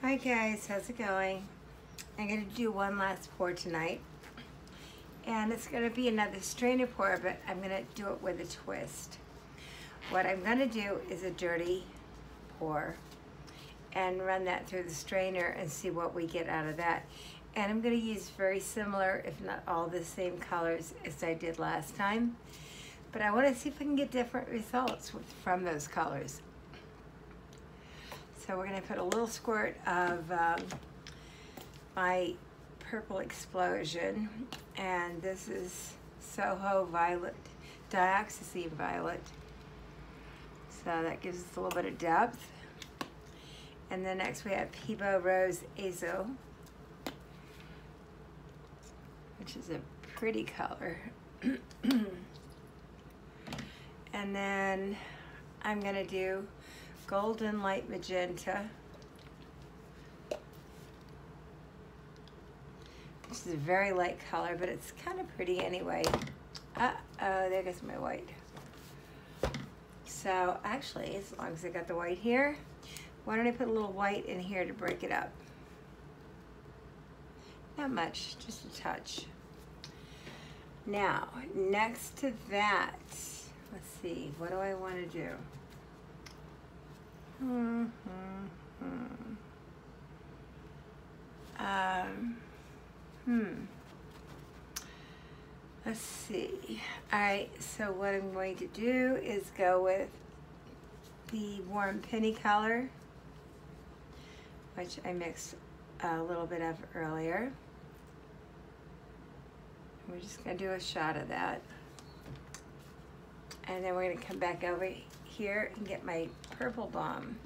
Hi guys, how's it going? I'm going to do one last pour tonight, and it's going to be another strainer pour, but I'm going to do it with a twist. What I'm going to do is a dirty pour and run that through the strainer and see what we get out of that. And I'm going to use very similar, if not all the same colors as I did last time, but I want to see if I can get different results from those colors. So we're going to put a little squirt of my Purple Explosion, and this is Soho Violet, Dioxazine Violet. So that gives us a little bit of depth. And then next we have Peebo Rose Azo, which is a pretty color. And then I'm going to do Golden Light Magenta, which is a very light color, but it's kind of pretty anyway. There goes my white. So actually, as long as I got the white here, why don't I put a little white in here to break it up? Not much, just a touch. Now, next to that, let's see, what do I want to do? Let's see. All right, so what I'm going to do is go with the Warm Penny color, which I mixed a little bit of earlier. We're just going to do a shot of that. And then we're going to come back over here and get my Purple Bomb.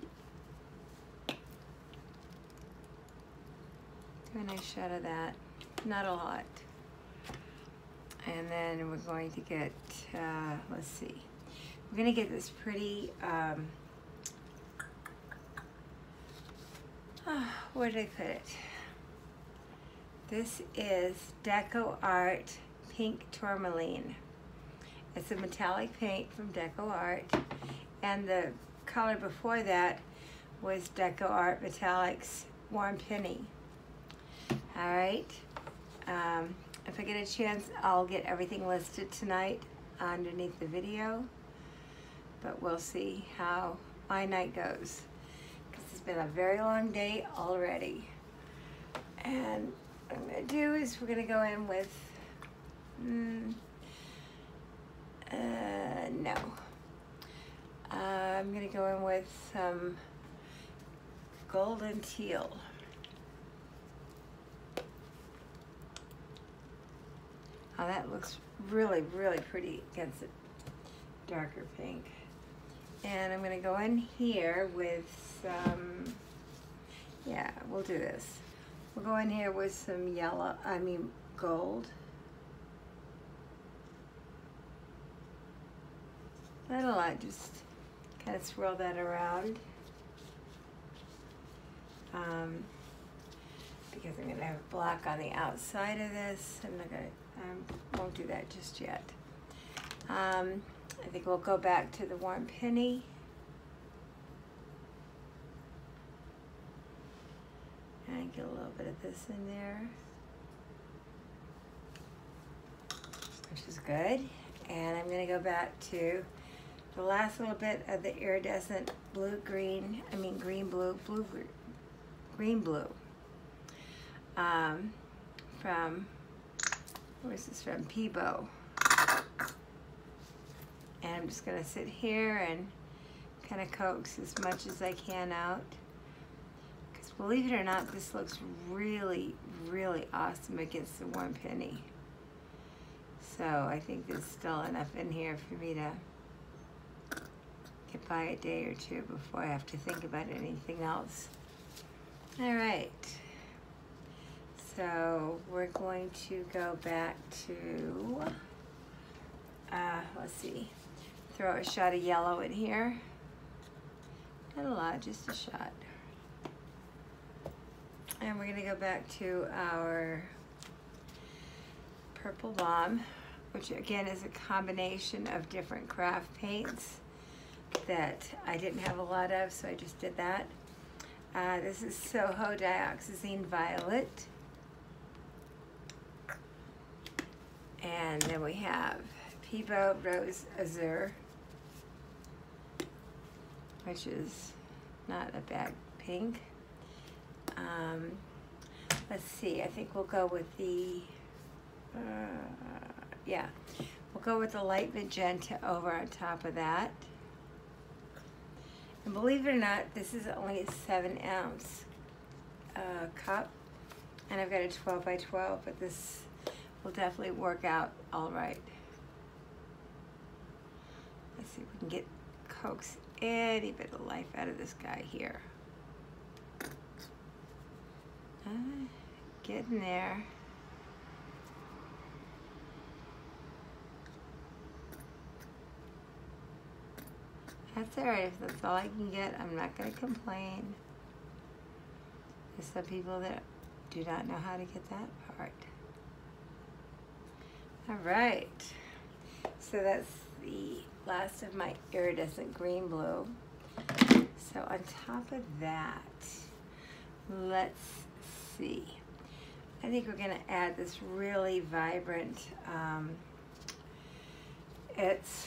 Do a nice shot of that, not a lot. And then we're going to get, let's see, we're going to get this pretty, where did I put it? This is Deco Art Pink Tourmaline. It's a metallic paint from Deco Art, and the color before that was Deco Art Metallics Warm Penny. All right, if I get a chance, I'll get everything listed tonight underneath the video, but we'll see how my night goes, because it's been a very long day already. And what I'm gonna do is we're gonna go in with, no. I'm gonna go in with some Golden Teal. Oh, that looks really, really pretty against the darker pink. And I'm gonna go in here with some, yeah, we'll do this. We'll go in here with some gold. Not a lot, just kind of swirl that around. Because I'm gonna have black on the outside of this. I'm not gonna, won't do that just yet. I think we'll go back to the Warm Penny. And get a little bit of this in there, which is good. And I'm gonna go back to the last little bit of the iridescent green blue, from, where's this from? Peebo. And I'm just gonna sit here and kind of coax as much as I can out. Because believe it or not, this looks really, really awesome against the Warm Penny. So I think there's still enough in here for me to get by a day or two before I have to think about anything else. All right. So we're going to go back to, let's see, throw a shot of yellow in here. Not a lot, just a shot. And we're gonna go back to our Purple Bomb, which again is a combination of different craft paints that I didn't have a lot of, so I just did that. This is Soho Dioxazine Violet. And then we have Peebo Rose Azure, which is not a bad pink. Let's see, I think we'll go with the, yeah, we'll go with the light magenta over on top of that. And believe it or not, this is only a 7-ounce cup, and I've got a 12 by 12, but this will definitely work out all right. Let's see if we can coax any bit of life out of this guy here. Getting there. That's all right. If that's all I can get, I'm not going to complain. There's some people that do not know how to get that part. All right. So that's the last of my iridescent green blue. So on top of that, let's see. I think we're going to add this really vibrant, it's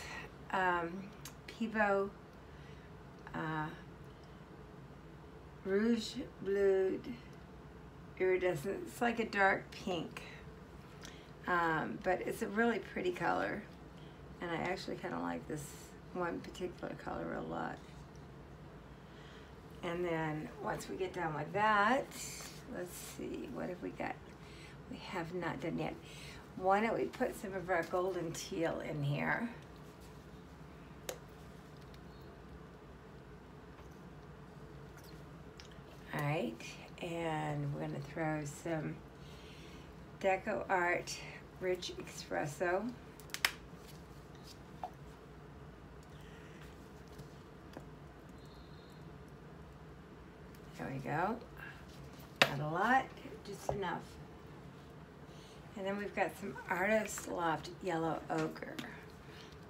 Peebo Rouge Bleu Iridescent. It's like a dark pink, but it's a really pretty color, and I actually kind of like this one particular color a lot. And then once we get done with that, let's see, what have we got? We have not done yet. Why don't we put some of our golden teal in here? All right, and we're gonna throw some Deco Art Rich Espresso. There we go. Not a lot, just enough. And then we've got some Artist Loft Yellow Ochre,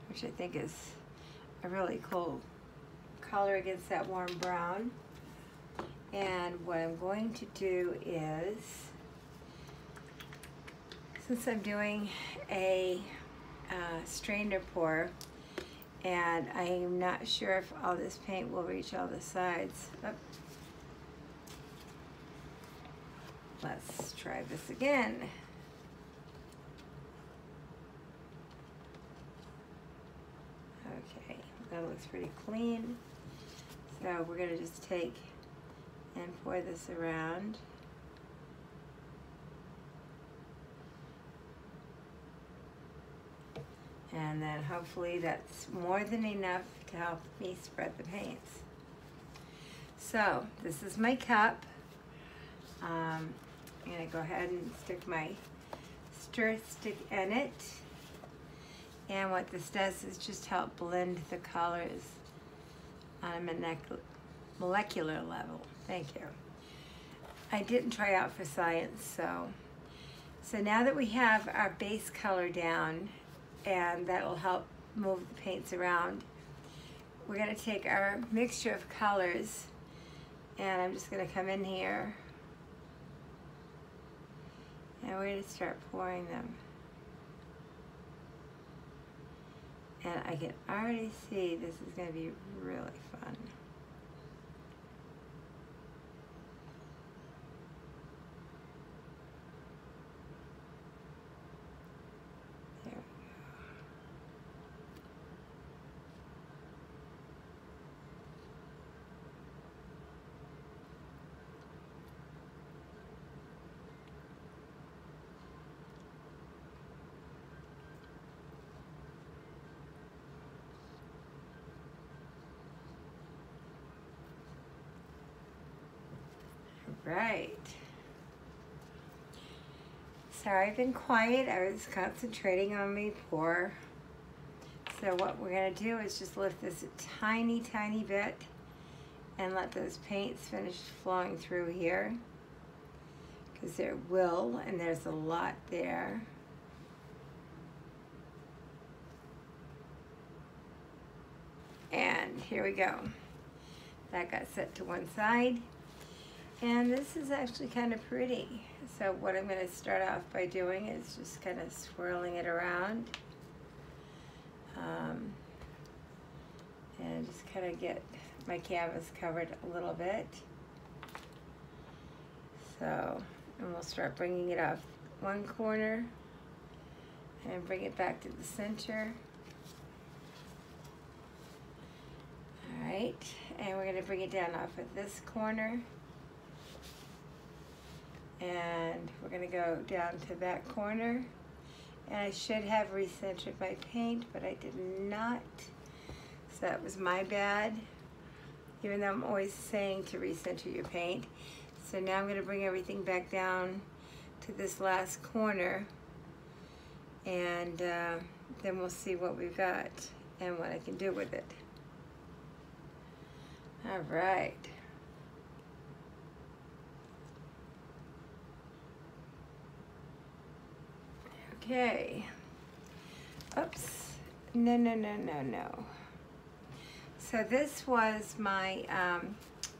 which I think is a really cool color against that warm brown. And what I'm going to do is, since I'm doing a strainer pour, and I'm not sure if all this paint will reach all the sides. Oh. Let's try this again. Okay, that looks pretty clean. So we're gonna just take and pour this around. And then hopefully that's more than enough to help me spread the paints. So this is my cup. I'm gonna go ahead and stick my stir stick in it. And what this does is just help blend the colors on a molecular level. Thank you. I didn't try out for science, so now that we have our base color down, and that'll help move the paints around, we're gonna take our mixture of colors, and I'm just gonna come in here, and we're gonna start pouring them. And I can already see this is gonna be really fun. Right. Sorry, I've been quiet. I was concentrating on my pour. So what we're gonna do is just lift this a tiny, tiny bit and let those paints finish flowing through here, because there will, and there's a lot there. And here we go. That got set to one side. And this is actually kind of pretty. So what I'm going to start off by doing is just kind of swirling it around. And just kind of get my canvas covered a little bit. So, and we'll start bringing it off one corner and bring it back to the center. All right, and we're going to bring it down off at this corner. And we're going to go down to that corner. And I should have recentered my paint, but I did not. So that was my bad, even though I'm always saying to recenter your paint. So now I'm going to bring everything back down to this last corner, and then we'll see what we've got and what I can do with it. All right. Okay. Oops. No. So this was my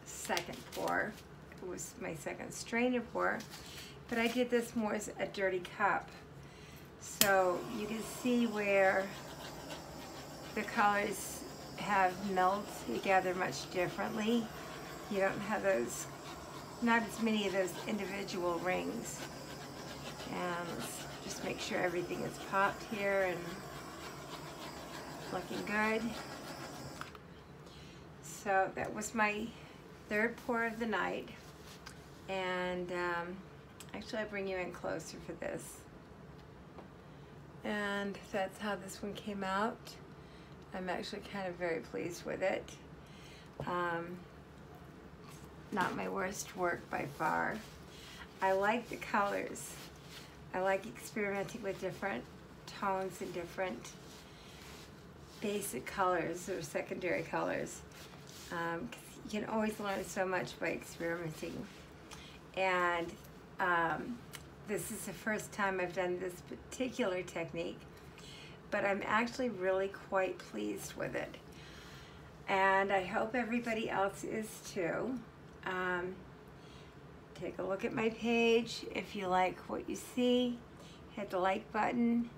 second pour. It was my second strainer pour, but I did this more as a dirty cup. So you can see where the colors have milled together much differently. You don't have those, not as many of those individual rings. And let's just make sure everything is popped here and looking good. So that was my third pour of the night. And actually I'll bring you in closer for this. And that's how this one came out. I'm actually kind of very pleased with it. Not my worst work by far. I like the colors. I like experimenting with different tones and different basic colors or secondary colors. 'Cause you can always learn so much by experimenting. And this is the first time I've done this particular technique, but I'm actually really quite pleased with it. And I hope everybody else is too. Take a look at my page. If you like what you see, hit the like button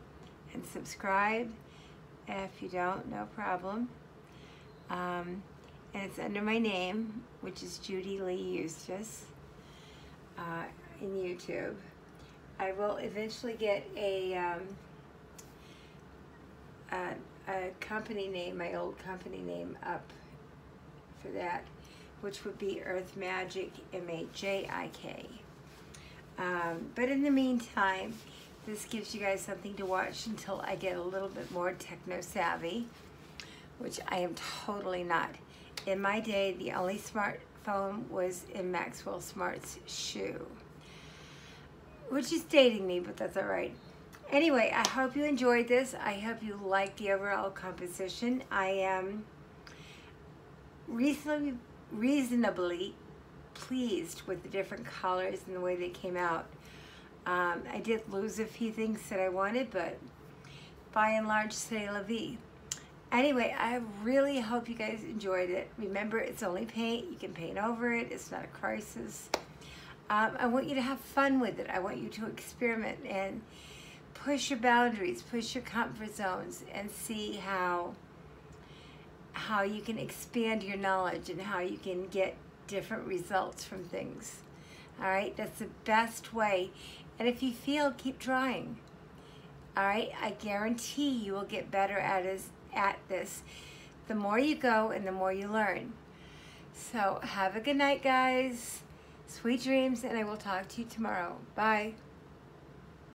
and subscribe. If you don't, no problem. And it's under my name, which is Judy Lee Eustace, in YouTube. I will eventually get a company name, my old company name, up for that, which would be Earth Majik, M-A-J-I-K. But in the meantime, this gives you guys something to watch until I get a little bit more techno savvy, which I am totally not. In my day, the only smartphone was in Maxwell Smart's shoe, which is dating me, but that's all right. Anyway, I hope you enjoyed this. I hope you liked the overall composition. I am reasonably pleased with the different colors and the way they came out. I did lose a few things that I wanted, but by and large, c'est la vie. Anyway, I really hope you guys enjoyed it. Remember, it's only paint. You can paint over it. It's not a crisis. I want you to have fun with it. I want you to experiment and push your boundaries, push your comfort zones, and see how you can expand your knowledge and how you can get different results from things. All right, that's the best way. And if you fail, keep trying. All right, I guarantee you will get better at this. The more you go and the more you learn. So have a good night, guys. Sweet dreams, and I will talk to you tomorrow. Bye.